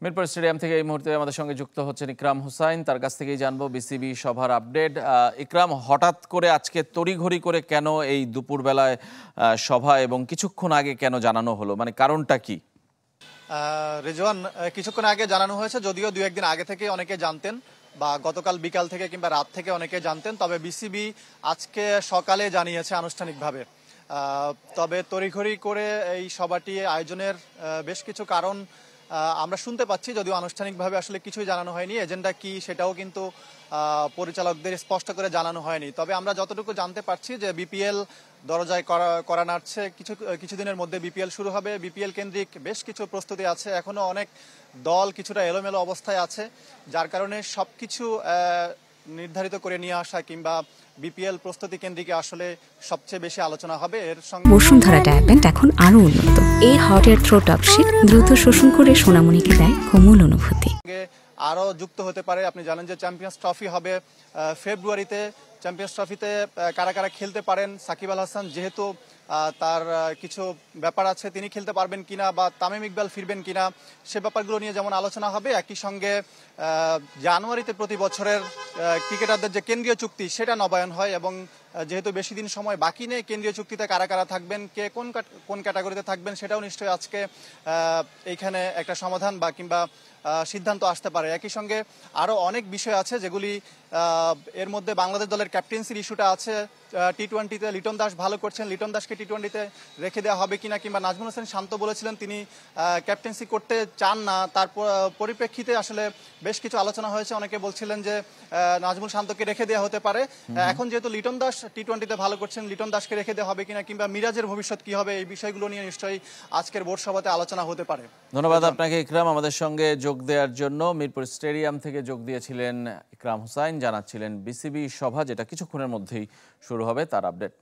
Mirpur stadium থেকে এই মুহূর্তে আমাদের সঙ্গে যুক্ত হচ্ছেন ইকরাম হুসাইন। তার কাছ থেকেই জানবো বিসিবি সভার আপডেট। ইকরাম, হঠাৎ করে আজকে তড়িঘড়ি করে কেন এই দুপুরবেলায় সভা এবং কিছুক্ষণ আগে কেন জানানো হলো, মানে কারণটা কি? রেজওয়ান, কিছুক্ষণ আগে জানানো হয়েছে, যদিও দু একদিন আগে থেকে অনেকে জানতেন বা গতকাল বিকাল থেকে কিংবা রাত থেকে অনেকে জানতেন, তবে বিসিবি আজকে সকালে জানিয়েছে আনুষ্ঠানিকভাবে। তবে তড়িঘড়ি করে এই সভাটি আয়োজনের বেশ কিছু কারণ আমরা শুনতে পাচ্ছি, যদিও আনুষ্ঠানিকভাবে আসলে কিছুই জানানো হয়নি। এজেন্ডা কি সেটাও কিন্তু পরিচালকদের স্পষ্ট করে জানানো হয়নি। তবে আমরা যতটুকু জানতে পারছি যে বিপিএল দরজায় করা নাড়ছে, কিছুদিনের মধ্যে বিপিএল শুরু হবে। বিপিএল কেন্দ্রিক বেশ কিছু প্রস্তুতি আছে, এখনো অনেক দল কিছুটা এলোমেলো অবস্থায় আছে, যার কারণে সবকিছু নির্ধারিত করে নিয়ে আসা কিংবা বিপিএল প্রস্তুতি কেন্দ্রিকে আসলে সবচেয়ে বেশি আলোচনা হবে। এর সঙ্গে বসুন্ধরা ডায়াপেন্ট এখন আরো উন্নত। এই হট এয়ার থ্রো টপ শীত দ্রুত শোষণ করে সোনামণিকে দেয় কোমল অনুভূতি। আরো যুক্ত হতে পারে, আপনি জানেন যে চ্যাম্পিয়ন্স ট্রফি হবে ফেব্রুয়ারিতে। চ্যাম্পিয়ন্স ট্রফিতে কারা কারা খেলতে পারেন, সাকিব আল হাসান যেহেতু তার কিছু ব্যাপার আছে, তিনি খেলতে পারবেন কিনা বা তামিম ইকবাল ফিরবেন কিনা, সে ব্যাপারগুলো নিয়ে যেমন আলোচনা হবে, একই সঙ্গে জানুয়ারিতে প্রতি বছরের ক্রিকেটারদের যে কেন্দ্রীয় চুক্তি সেটা নবায়ন হয়, এবং যেহেতু বেশি দিন সময় বাকি নেই, কেন্দ্রীয় চুক্তিতে কারা কারা থাকবেন, কে কোন ক্যাটাগরিতে থাকবেন, সেটাও নিশ্চয়ই আজকে এইখানে একটা সমাধান বা কিংবা সিদ্ধান্ত আসতে পারে। একই সঙ্গে আরও অনেক বিষয় আছে যেগুলি, এর মধ্যে বাংলাদেশ দলের ক্যাপ্টেন্সির ইস্যুটা আছে। টি-20তে লিটন দাস ভালো করছেন, লিটন দাসকে টি-20তে রেখে দেওয়া হবে কিনা, কিংবা নাজমুল হোসেন শান্ত বলেছিলেন তিনি ক্যাপ্টেন্সি করতে চান না, তার পরিপ্রেক্ষিতে আসলে বেশ কিছু আলোচনা হয়েছে। অনেকে বলছিলেন যে নাজমুল শান্তকে রেখে দেওয়া হতে পারে। এখন যেহেতু লিটন দাস টি-20তে ভালো করছেন, লিটন দাসকে রেখে দেওয়া হবে কিনা, কিংবা মিরাজের ভবিষ্যৎ কি হবে, এই বিষয়গুলো নিয়ে নিশ্চয়ই আজকের বোর্ড সভাতে আলোচনা হতে পারে। ধন্যবাদ আপনাকে ইকরাম, আমাদের সঙ্গে যোগ দেওয়ার জন্য। মিরপুর স্টেডিয়াম থেকে যোগ দিয়েছিলেন ইকরাম হুসাইন, জানাচ্ছিলেন বিসিবি সভা যেটা কিছুক্ষণের মধ্যেই শুরু হবে তার আপডেট।